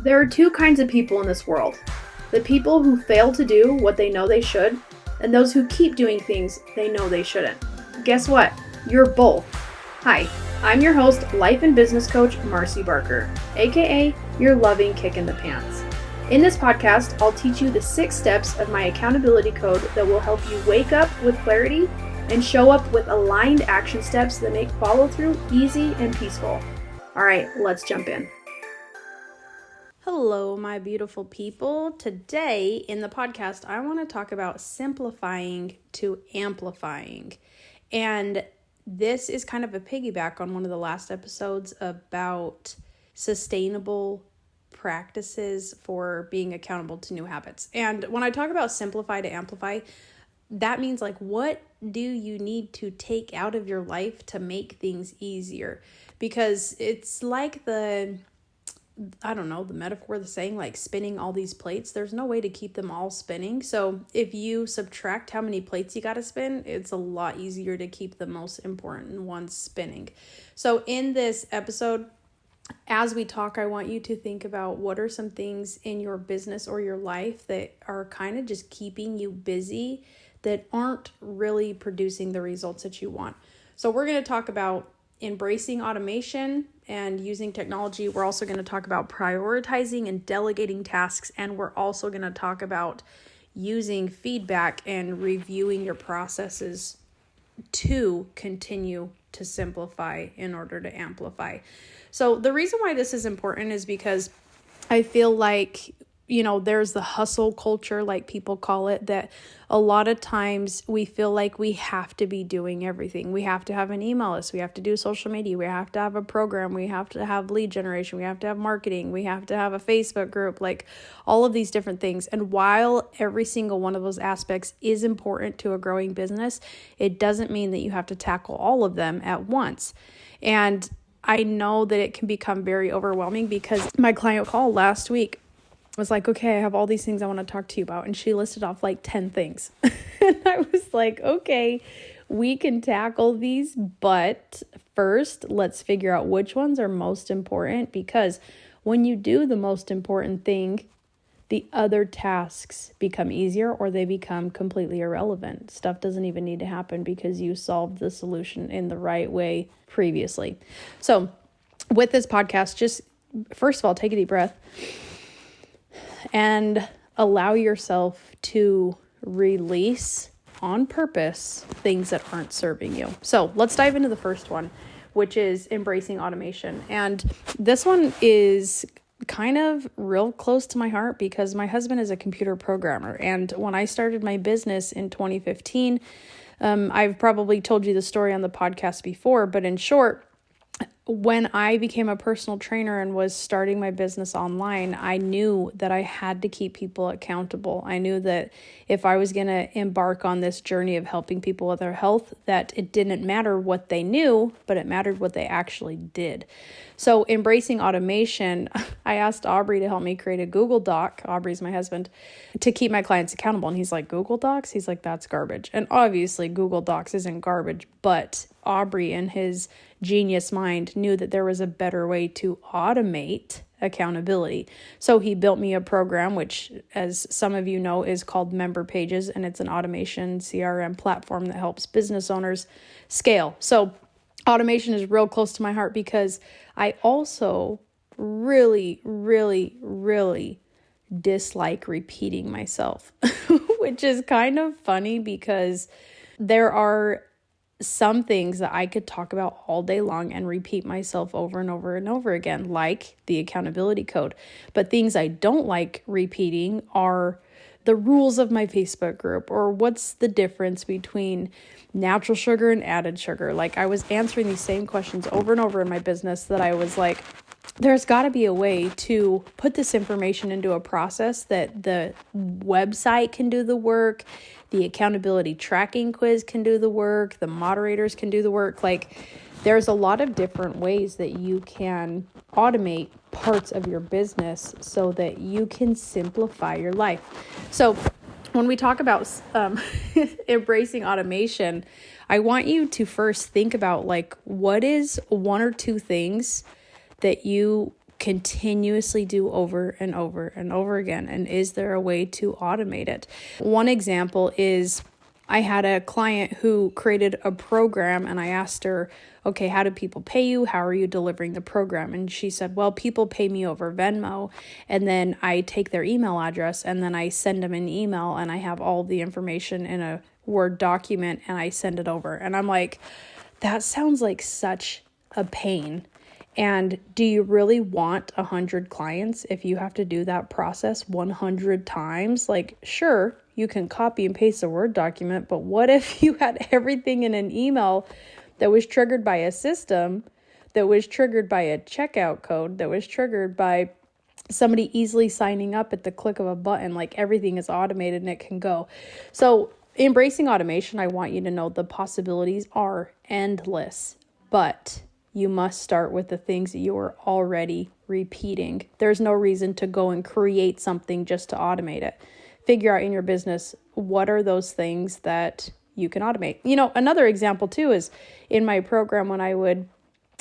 There are two kinds of people in this world. The people who fail to do what they know they should, and those who keep doing things they know they shouldn't. Guess what? You're both. Hi, I'm your host, life and business coach, Marcy Barker, aka your loving kick in the pants. In this podcast, I'll teach you the 6 steps of my accountability code that will help you wake up with clarity and show up with aligned action steps that make follow through easy and peaceful. All right, let's jump in. Hello, my beautiful people. Today in the podcast, I want to talk about simplifying to amplifying. And this is kind of a piggyback on one of the last episodes about sustainable practices for being accountable to new habits. And when I talk about simplify to amplify, that means like, what do you need to take out of your life to make things easier? Because it's like the metaphor, the saying, like spinning all these plates. There's no way to keep them all spinning. So if you subtract how many plates you got to spin, it's a lot easier to keep the most important ones spinning. So in this episode, as we talk, I want you to think about what are some things in your business or your life that are kind of just keeping you busy that aren't really producing the results that you want. So we're going to talk about embracing automation and using technology. We're also going to talk about prioritizing and delegating tasks. And we're also going to talk about using feedback and reviewing your processes to continue to simplify in order to amplify. So the reason why this is important is because I feel like, there's the hustle culture, like people call it, that a lot of times we feel like we have to be doing everything. We have to have an email list. We have to do social media. We have to have a program. We have to have lead generation. We have to have marketing. We have to have a Facebook group, like all of these different things. And while every single one of those aspects is important to a growing business, it doesn't mean that you have to tackle all of them at once. And I know that it can become very overwhelming because my client call last week was like, okay, I have all these things I want to talk to you about. And she listed off like 10 things. And I was like, okay, we can tackle these, but first let's figure out which ones are most important, because when you do the most important thing, the other tasks become easier or they become completely irrelevant. Stuff doesn't even need to happen because you solved the solution in the right way previously. So with this podcast, just first of all, take a deep breath and allow yourself to release on purpose things that aren't serving you. So let's dive into the first one, which is embracing automation. And this one is kind of real close to my heart because my husband is a computer programmer. And when I started my business in 2015, I've probably told you the story on the podcast before, but in short, when I became a personal trainer and was starting my business online, I knew that I had to keep people accountable. I knew that if I was going to embark on this journey of helping people with their health, that it didn't matter what they knew, but it mattered what they actually did. So embracing automation, I asked Aubrey to help me create a Google Doc. Aubrey's my husband, to keep my clients accountable. And he's like, Google Docs? He's like, that's garbage. And obviously Google Docs isn't garbage, but Aubrey in his genius mind knew that there was a better way to automate accountability. So he built me a program, which, as some of you know, is called Member Pages, and it's an automation CRM platform that helps business owners scale. So automation is real close to my heart because I also really, really, really dislike repeating myself, which is kind of funny because there are some things that I could talk about all day long and repeat myself over and over and over again, like the accountability code. But things I don't like repeating are the rules of my Facebook group, or what's the difference between natural sugar and added sugar. Like, I was answering these same questions over and over in my business that I was like, there's got to be a way to put this information into a process that the website can do the work, the accountability tracking quiz can do the work, the moderators can do the work. Like, there's a lot of different ways that you can automate parts of your business so that you can simplify your life. So when we talk about embracing automation, I want you to first think about, like, what is one or two things that you continuously do over and over and over again? And is there a way to automate it? One example is I had a client who created a program, and I asked her, okay, how do people pay you? How are you delivering the program? And she said, well, people pay me over Venmo, and then I take their email address and then I send them an email, and I have all the information in a Word document and I send it over. And I'm like, that sounds like such a pain. And do you really want 100 clients if you have to do that process 100 times? Like, sure, you can copy and paste a Word document, but what if you had everything in an email that was triggered by a system, that was triggered by a checkout code, that was triggered by somebody easily signing up at the click of a button? Like, everything is automated and it can go. So embracing automation, I want you to know the possibilities are endless, but you must start with the things that you are already repeating. There's no reason to go and create something just to automate it. Figure out in your business, what are those things that you can automate? Another example too is in my program, when I would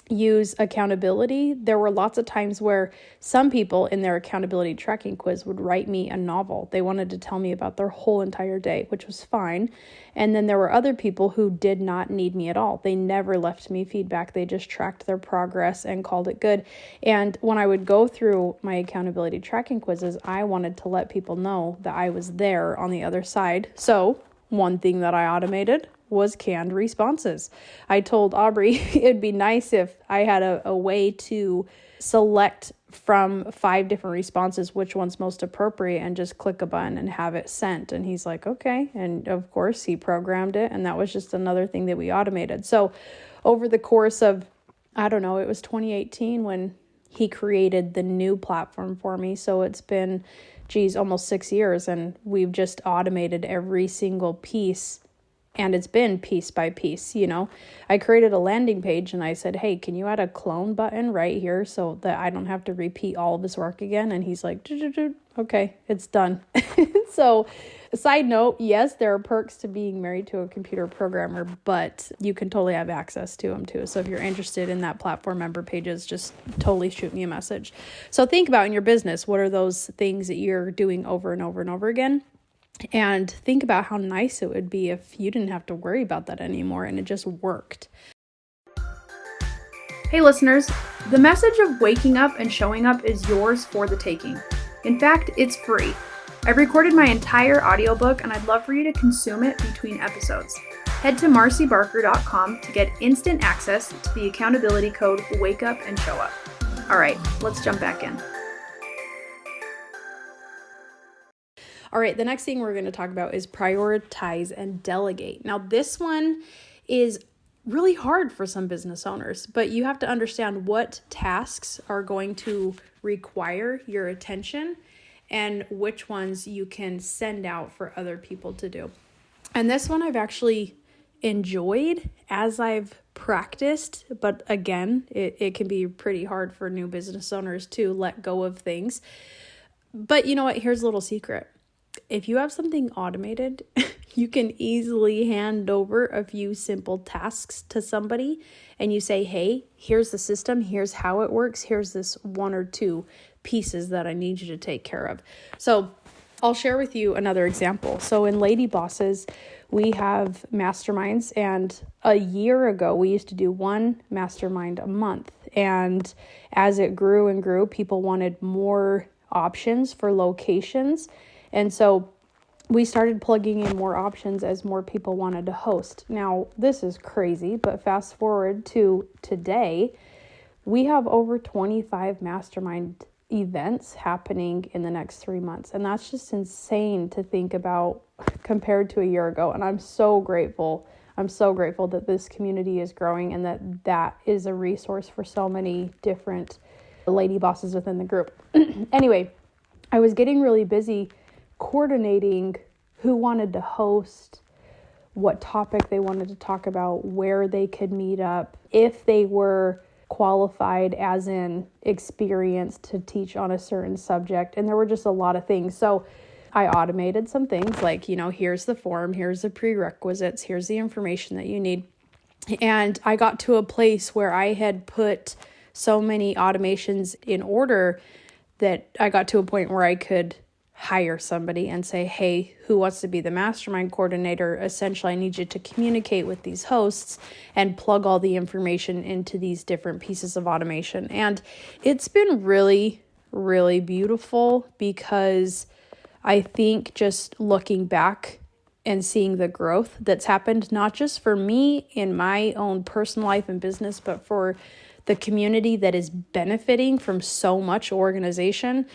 use accountability, there were lots of times where some people in their accountability tracking quiz would write me a novel. They wanted to tell me about their whole entire day, which was fine. And then there were other people who did not need me at all. They never left me feedback. They just tracked their progress and called it good. And when I would go through my accountability tracking quizzes, I wanted to let people know that I was there on the other side. So one thing that I automated was canned responses. I told Aubrey it'd be nice if I had a way to select from 5 different responses which one's most appropriate and just click a button and have it sent. And he's like, okay. And of course he programmed it, and that was just another thing that we automated. So over the course of, it was 2018 when he created the new platform for me. So it's been, almost 6 years, and we've just automated every single piece. And it's been piece by piece, I created a landing page and I said, hey, can you add a clone button right here so that I don't have to repeat all of this work again? And he's like, okay, it's done. So side note, yes, there are perks to being married to a computer programmer, but you can totally have access to them too. So if you're interested in that platform member pages, just totally shoot me a message. So think about in your business, what are those things that you're doing over and over and over again? And think about how nice it would be if you didn't have to worry about that anymore and it just worked. Hey listeners, the message of waking up and showing up is yours for the taking. In fact, it's free. I've recorded my entire audiobook and I'd love for you to consume it between episodes. Head to marcybarker.com to get instant access to the accountability code Wake Up and Show Up. All right, let's jump back in. All right, the next thing we're going to talk about is prioritize and delegate. Now, this one is really hard for some business owners, but you have to understand what tasks are going to require your attention and which ones you can send out for other people to do. And this one I've actually enjoyed as I've practiced, but again, it can be pretty hard for new business owners to let go of things. But you know what? Here's a little secret. If you have something automated, you can easily hand over a few simple tasks to somebody and you say, hey, here's the system, here's how it works, here's this 1 or 2 pieces that I need you to take care of. So I'll share with you another example. So in Lady Bosses, we have masterminds, and a year ago, we used to do 1 mastermind a month. And as it grew and grew, people wanted more options for locations. And so we started plugging in more options as more people wanted to host. Now, this is crazy, but fast forward to today, we have over 25 mastermind events happening in the next 3 months. And that's just insane to think about compared to a year ago. And I'm so grateful. I'm so grateful that this community is growing and that is a resource for so many different lady bosses within the group. Anyway, I was getting really busy coordinating who wanted to host, what topic they wanted to talk about, where they could meet up, if they were qualified as in experienced to teach on a certain subject. And there were just a lot of things. So I automated some things like, here's the form, here's the prerequisites, here's the information that you need. And I got to a place where I had put so many automations in order that I got to a point where I could hire somebody and say, hey, who wants to be the mastermind coordinator? Essentially, I need you to communicate with these hosts and plug all the information into these different pieces of automation. And it's been really, really beautiful, because I think just looking back and seeing the growth that's happened, not just for me in my own personal life and business, but for the community that is benefiting from so much organization,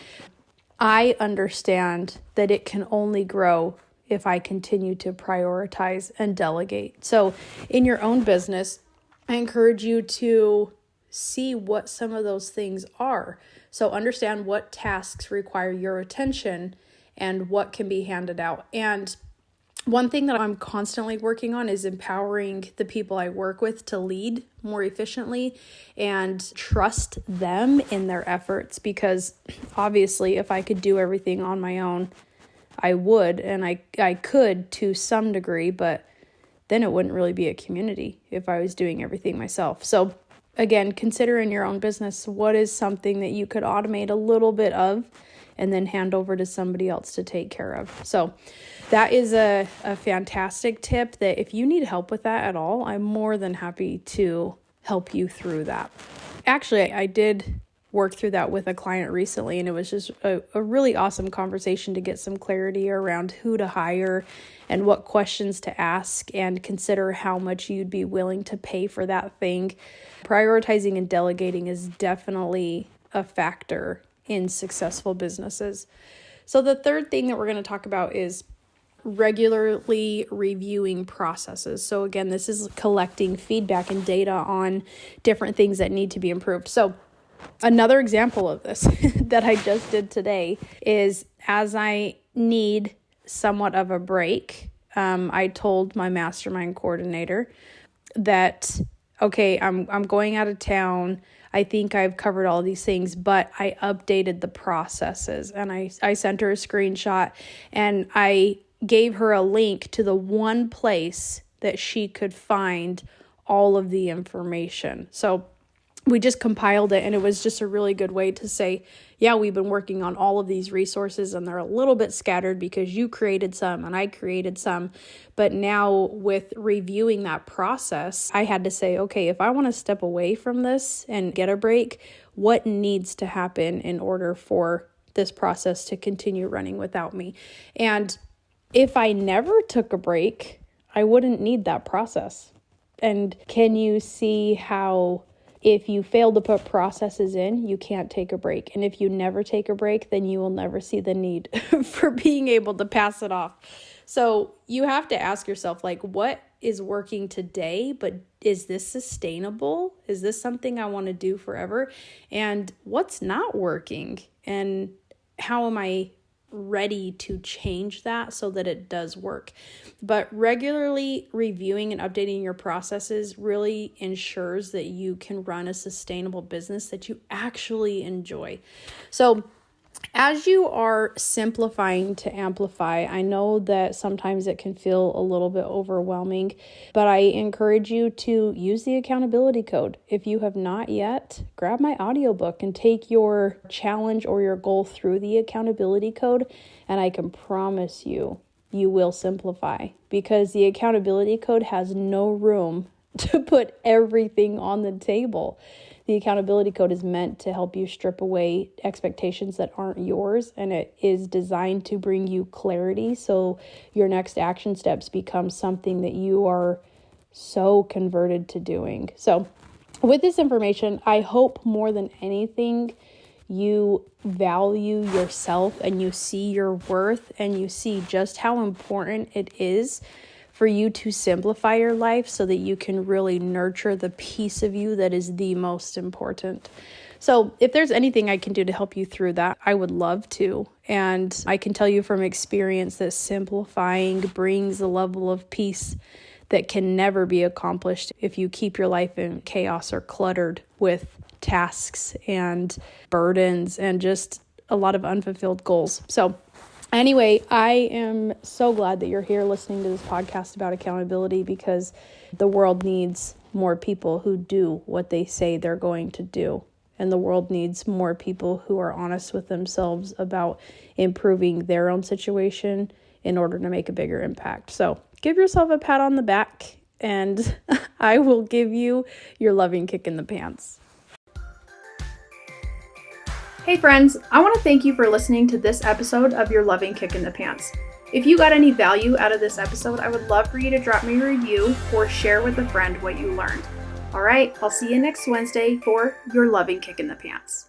I understand that it can only grow if I continue to prioritize and delegate. So in your own business, I encourage you to see what some of those things are. So understand what tasks require your attention and what can be handed out. And one thing that I'm constantly working on is empowering the people I work with to lead more efficiently and trust them in their efforts, because obviously if I could do everything on my own, I would, and I could to some degree, but then it wouldn't really be a community if I was doing everything myself. So again, consider in your own business, what is something that you could automate a little bit of and then hand over to somebody else to take care of. So that is a fantastic tip that if you need help with that at all, I'm more than happy to help you through that. Actually, I did work through that with a client recently, and it was just a really awesome conversation to get some clarity around who to hire and what questions to ask, and consider how much you'd be willing to pay for that thing. Prioritizing and delegating is definitely a factor in successful businesses. So the third thing that we're going to talk about is regularly reviewing processes. So again, this is collecting feedback and data on different things that need to be improved. So another example of this that I just did today is, as I need somewhat of a break, I told my mastermind coordinator that, okay, I'm going out of town. I think I've covered all these things, but I updated the processes, and I sent her a screenshot, and I gave her a link to the one place that she could find all of the information. So we just compiled it, and it was just a really good way to say, yeah, we've been working on all of these resources, and they're a little bit scattered because you created some and I created some. But now with reviewing that process, I had to say, okay, if I want to step away from this and get a break, what needs to happen in order for this process to continue running without me? And if I never took a break, I wouldn't need that process. And can you see how if you fail to put processes in, you can't take a break? And if you never take a break, then you will never see the need for being able to pass it off. So you have to ask yourself, like, what is working today, but is this sustainable? Is this something I want to do forever? And what's not working? And how am I ready to change that so that it does work? But regularly reviewing and updating your processes really ensures that you can run a sustainable business that you actually enjoy. So as you are simplifying to amplify, I know that sometimes it can feel a little bit overwhelming, but I encourage you to use the accountability code. If you have not yet, grab my audiobook and take your challenge or your goal through the accountability code, and I can promise you, you will simplify, because the accountability code has no room to put everything on the table. The accountability code is meant to help you strip away expectations that aren't yours, and it is designed to bring you clarity so your next action steps become something that you are so converted to doing. So with this information, I hope more than anything, you value yourself and you see your worth and you see just how important it is for you to simplify your life so that you can really nurture the piece of you that is the most important. So if there's anything I can do to help you through that, I would love to. And I can tell you from experience that simplifying brings a level of peace that can never be accomplished if you keep your life in chaos or cluttered with tasks and burdens and just a lot of unfulfilled goals. So anyway, I am so glad that you're here listening to this podcast about accountability, because the world needs more people who do what they say they're going to do. And the world needs more people who are honest with themselves about improving their own situation in order to make a bigger impact. So give yourself a pat on the back, and I will give you your loving kick in the pants. Hey friends, I want to thank you for listening to this episode of Your Loving Kick in the Pants. If you got any value out of this episode, I would love for you to drop me a review or share with a friend what you learned. All right, I'll see you next Wednesday for Your Loving Kick in the Pants.